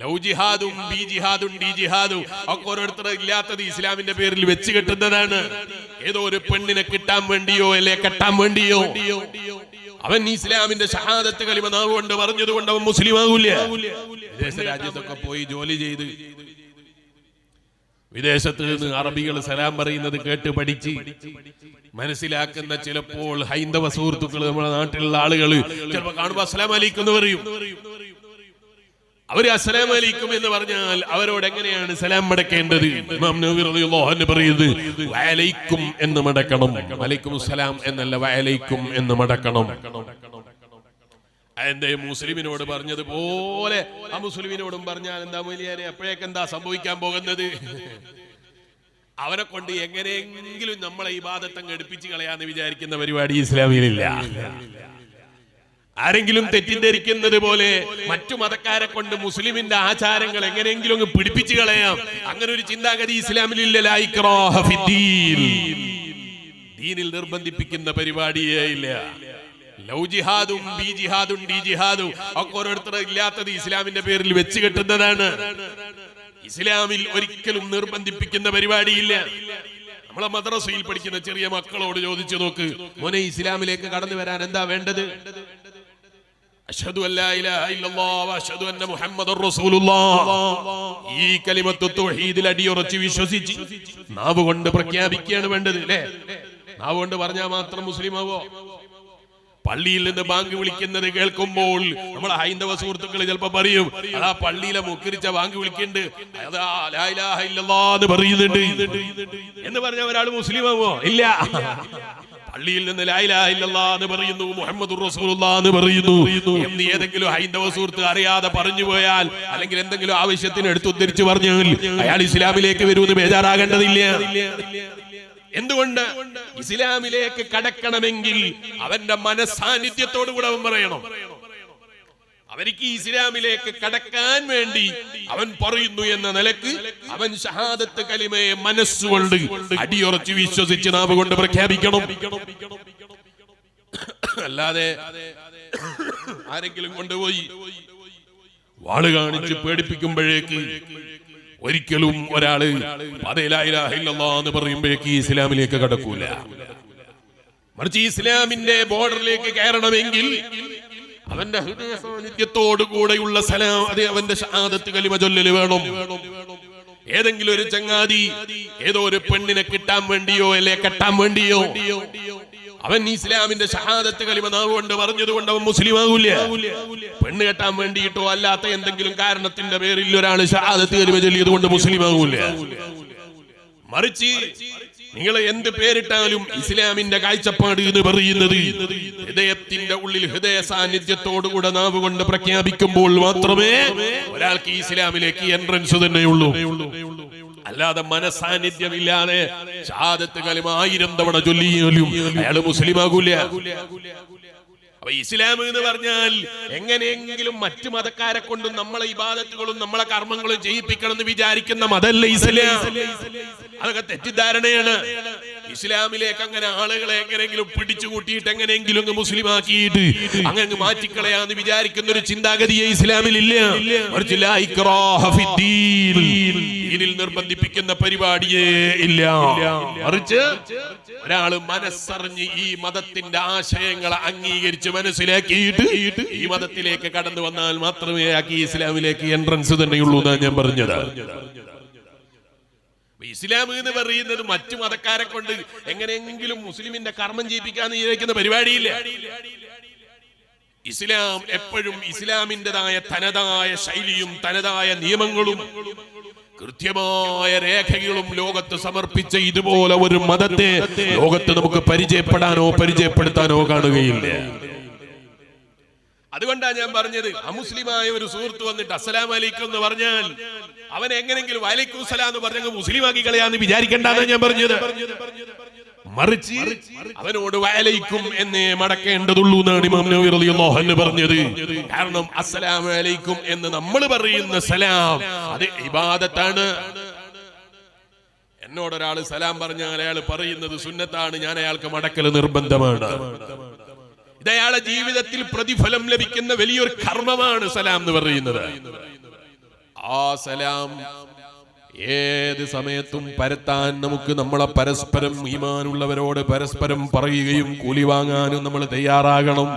Love ജിഹാദും B ജിഹാദും D ജിഹാദും ഒക്കെ ഓരോരുത്തർ ഇല്ലാത്തത് ഇസ്ലാമിന്റെ പേരിൽ വെച്ച് കെട്ടുന്നതാണ്. ഏതോ ഒരു പെണ്ണിനെ കിട്ടാൻ വേണ്ടിയോ അല്ലെ കെട്ടാൻ വേണ്ടിയോ അവൻ ഇസ്ലാമിന്റെ ഷഹാദത്ത് കലിമ നാവ് കൊണ്ട് പറഞ്ഞതുകൊണ്ട് അവൻ മുസ്ലിം ആകൂല. വിദേശ രാജ്യത്തൊക്കെ പോയി ജോലി ചെയ്ത് വിദേശത്ത് നിന്ന് അറബികൾ സലാം പറയുന്നത് കേട്ട് പഠിച്ച് മനസ്സിലാക്കുന്ന ചിലപ്പോൾ ഹൈന്ദവ സുഹൃത്തുക്കൾ നമ്മുടെ നാട്ടിലുള്ള ആളുകൾ ചിലപ്പോൾ കാണുമ്പോൾ അസ്സലാമു അലൈക്കും എന്ന് പറയും. അവര് അസ്സലാമു അലൈക്കും എന്ന് പറഞ്ഞാൽ അവരോട് എങ്ങനെയാണ് സലാം മടക്കേണ്ടത്? ഇമാം നവവി റളിയല്ലാഹു അൻഹു പറയുന്നത് വഅലൈക്കും എന്ന് മടക്കണം. വഅലൈക്കും സലാം എന്നല്ല, വഅലൈക്കും എന്ന് മടക്കണം. എന്റെ മുസ്ലിമിനോട് പറഞ്ഞതുപോലെ ആ മുസ്ലിമിനോടും പറഞ്ഞാൽ എന്താ മൊയ്ലിയാരെ അപ്പോഴേക്ക് എന്താ സംഭവിക്കാൻ പോകുന്നത്? അവനെ കൊണ്ട് എങ്ങനെയെങ്കിലും നമ്മളെ ഇബാദത്തങ്ങ് എടുപ്പിച്ച് കളയാന്ന് വിചാരിക്കുന്ന പരിപാടി ഇസ്ലാമിലില്ല. ആരെങ്കിലും തെറ്റിദ്ധരിക്കുന്നത് പോലെ മറ്റു മതക്കാരെ കൊണ്ട് മുസ്ലിമിന്റെ ആചാരങ്ങൾ എങ്ങനെയെങ്കിലും അങ്ങ് പിടിപ്പിച്ചു കളയാം, അങ്ങനെ ഒരു ചിന്താഗതി ഇസ്ലാമിലില്ല. ലാ ഇക്റാഹ ഫിദ്ദീൻ, ദീനിൽ നിർബന്ധിപ്പിക്കുന്ന പരിപാടിയേ ഇല്ല. ലൗ ജിഹാദും ബി ജിഹാദും ഡി ജിഹാദും ഒക്കെ ഓരോരുത്തർ ഇല്ലാത്തത് ഇസ്ലാമിന്റെ പേരിൽ വെച്ച് കെട്ടുന്നതാണ്. ഇസ്ലാമിൽ ഒരിക്കലും നിർബന്ധിപ്പിക്കുന്ന പരിപാടിയില്ല. നമ്മളെ മദ്രസയിൽ പഠിക്കുന്ന ചെറിയ മക്കളോട് ചോദിച്ചു നോക്ക്, മോനെ ഇസ്ലാമിലേക്ക് കടന്നു വരാൻ എന്താ വേണ്ടത്? അശ്ഹദു അല്ലാ ഇലാഹ ഇല്ലല്ലാഹ് വ അശ്ഹദു അന്ന മുഹമ്മദുർ റസൂലുള്ളാഹ്, ഈ കലിമത്തു തൗഹീദിൽ അടിയുറച്ച് വിശ്വസിച്ച് നാവ് കൊണ്ട് പ്രഖ്യാപിക്കുകയാണ് വേണ്ടത്. അല്ലേ? നാവ് കൊണ്ട് പറഞ്ഞാൽ മാത്രം മുസ്ലിം ആവോ? പള്ളിയിൽ നിന്ന് ബാങ്ക് വിളിക്കുന്നത് കേൾക്കുമ്പോൾ നമ്മളെ ഹൈന്ദവ സുഹൃത്തുക്കൾ ചിലപ്പോ പറയും, അതാ പള്ളിയിലെ മുക്കരിച്ച ബാങ്ക് വിളിക്കുന്നുണ്ട്, അതാ ലാ ഇലാഹ ഇല്ലല്ലാഹ് എന്ന് പറയുന്നുണ്ട് എന്ന് പറഞ്ഞ ഒരാൾ മുസ്ലിം ആവോ? ഇല്ല. പള്ളിയിൽ നിന്ന് ലാ ഇലാഹ ഇല്ലല്ലാഹ് എന്ന് പറയുന്നു, മുഹമ്മദുർ റസൂലുള്ളാഹ് എന്ന് പറയുന്നു എന്ന് ഏതെങ്കിലും ഹൈന്ദവ സുഹൃത്ത് അറിയാതെ പറഞ്ഞു പോയാൽ, അല്ലെങ്കിൽ എന്തെങ്കിലും ആവശ്യത്തിന് എടുത്തുദ്ധരിച്ച് പറഞ്ഞാൽ അയാൾ ഇസ്ലാമിലേക്ക് വരുമെന്ന് ബേജാറാകേണ്ടതില്ല. എന്തുകൊണ്ട്? ഇസ്ലാമിലേക്ക് കടക്കണമെങ്കിൽ അവന്റെ മനസാന്നിധ്യത്തോടു കൂടെ അവൻ പറയണം. അവർക്ക് ഇസ്ലാമിലേക്ക് കടക്കാൻ വേണ്ടി അവൻ പറയുന്നു എന്ന നിലക്ക് അവൻ ഷഹാദത്ത് കലിമയെ മനസ്സുകൊണ്ട് അടിയുറച്ച് വിശ്വസിച്ച് നാവ് കൊണ്ട് പ്രഖ്യാപിക്കണം. അല്ലാതെ ആരെങ്കിലും കൊണ്ടുപോയി വാള് കാണിച്ച് പേടിപ്പിക്കുമ്പോഴേക്ക് ഒരിക്കലും ഒരാള് ലാ ഇലാഹ ഇല്ലല്ലാഹ് എന്ന് പറയുമ്പോഴേക്ക് ഇസ്ലാമിലേക്ക് കടക്കൂല. മറിച്ച് ഇസ്ലാമിന്റെ ബോർഡറിലേക്ക് കയറണമെങ്കിൽ അവന്റെ ഹൃദയ സാന്നിധ്യത്തോടു കൂടെയുള്ള സലാം, അത് അവന്റെ ഷഹാദത്ത് കലിമ ചൊല്ലല് വേണം. ഏതെങ്കിലും ഒരു ചങ്ങാതി ഏതോ ഒരു പെണ്ണിനെ കിട്ടാൻ വേണ്ടിയോ അല്ലെ കെട്ടാൻ വേണ്ടിയോ അവൻ ഇസ്ലാമിന്റെ ഷഹാദത്ത് കലിമ നാവ് കൊണ്ട് പറഞ്ഞതുകൊണ്ട് അവൻ മുസ്ലിം ആകൂല. പെണ്ണ് കെട്ടാൻ വേണ്ടിയിട്ടോ അല്ലാത്ത എന്തെങ്കിലും കാരണത്തിന്റെ പേരിൽ ഒരാൾ ഷഹാദത്ത് കലിമ ചൊല്ലിയത് കൊണ്ട് മുസ്ലിം ആകൂല. മറിച്ച് നിങ്ങൾ എന്ത് പേരിട്ടാലും ഇസ്ലാമിന്റെ കാഴ്ചപ്പാട് എന്ന് പറയുന്നത് ഹൃദയത്തിന്റെ ഉള്ളിൽ ഹൃദയ സാന്നിധ്യത്തോടുകൂടെ നാവ് കൊണ്ട് പ്രഖ്യാപിക്കുമ്പോൾ മാത്രമേ ഒരാൾക്ക് ഇസ്ലാമിലേക്ക് എൻട്രൻസ് തന്നെയുള്ളൂ. അല്ലാതെ മനസാന്നിധ്യമില്ലാതെ ഷഹാദത്ത് കലിമ 1000 തവണ ചൊല്ലിയാലും അയാൾ മുസ്ലിം ആകൂല. അപ്പൊ ഇസ്ലാം എന്ന് പറഞ്ഞാൽ എങ്ങനെയെങ്കിലും മറ്റു മതക്കാരെ കൊണ്ടും നമ്മളെ ഇബാദത്തുകളും നമ്മളെ കർമ്മങ്ങളും ചെയ്യിപ്പിക്കണം എന്ന് വിചാരിക്കുന്ന മതമല്ല ഇസ്ലാം. അതൊക്കെ തെറ്റിദ്ധാരണയാണ്. ഇസ്ലാമിലേക്ക് അങ്ങനെ ആളുകളെ എങ്ങനെയെങ്കിലും പിടിച്ചു കൂട്ടിയിട്ട് എങ്ങനെയെങ്കിലും മുസ്ലിം ആക്കിയിട്ട് അങ്ങനെ മാറ്റിക്കളയാന്ന് വിചാരിക്കുന്ന ഒരു ചിന്താഗതിയെ ഇസ്ലാമിലില്ല. മറിച്ച് ലാ ഇക്റാഹ ഫിദ്ദീൻ, ദീനിൽ നിർബന്ധിപ്പിക്കുന്ന പരിപാടിയേ ഇല്ല. മറിച്ച് ഒരാള് മനസ്സറിഞ്ഞ് ഈ മതത്തിന്റെ ആശയങ്ങളെ അംഗീകരിച്ച് മനസ്സിലാക്കിയിട്ട് ഈ മതത്തിലേക്ക് കടന്നു വന്നാൽ മാത്രമേ ഇസ്ലാമിലേക്ക് എൻട്രൻസ് തന്നെയുള്ളൂ എന്നാണ് ഞാൻ പറഞ്ഞത്. ഇസ്ലാം എന്ന് പറയുന്നത് മറ്റു മതക്കാരെ കൊണ്ട് എങ്ങനെയെങ്കിലും മുസ്ലിമിന്റെ കർമ്മം ചെയ്യിപ്പിക്കാന്ന് വിചാരിക്കുന്ന പരിപാടിയില്ല. ഇസ്ലാം എപ്പോഴും ഇസ്ലാമിൻ്റെതായ തനതായ ശൈലിയും തനതായ നിയമങ്ങളും കൃത്യമായ രേഖകളും ലോകത്ത് സമർപ്പിച്ച ഇതുപോലെ ഒരു മതത്തെ ലോകത്ത് നമുക്ക് പരിചയപ്പെടാനോ പരിചയപ്പെടുത്താനോ കാണുകയില്ല. അതുകൊണ്ടാണ് ഞാൻ പറഞ്ഞത്, അമുസ്ലിമായ ഒരു സുഹൃത്ത് വന്നിട്ട് അസ്സലാമു അലൈക്കും എന്ന് പറഞ്ഞാൽ അവൻ എങ്ങനെങ്കിലും വലൈക്കും സലാം എന്ന് പറഞ്ഞ മുസ്ലിം ആക്കി കളയാന്ന് വിചാരിക്കേണ്ടെന്ന് ഞാൻ പറഞ്ഞത്. മറിച്ച് അവനോട് വഅലൈക്കും എന്നേ മടക്കേണ്ടതുള്ളൂ എന്നാണ് ഇമാം നവവി റളിയല്ലാഹു അൻഹു പറഞ്ഞത്. കാരണം അസ്സലാമു അലൈക്കും എന്ന് നമ്മൾ പറയുന്ന സലാം അത് ഇബാദത്താണ്. എന്നോടൊരാൾ സലാം പറഞ്ഞാൽ അയാൾ പറയുന്നത് സുന്നത്താണ്, ഞാൻ അയാൾക്ക് മടക്കൽ നിർബന്ധമാണ്. ഇത് അയാളുടെ ജീവിതത്തിൽ പ്രതിഫലം ലഭിക്കുന്ന വലിയൊരു കർമ്മമാണ് സലാം എന്ന് പറയുന്നത്. ആ സലാം ഏത് സമയത്തും പരത്താൻ നമുക്ക് നമ്മളെ പരസ്പരം ഈമാനുള്ളവരോട് പരസ്പരം പറയുകയും കൂലി വാങ്ങാനും നമ്മൾ തയ്യാറാകണം.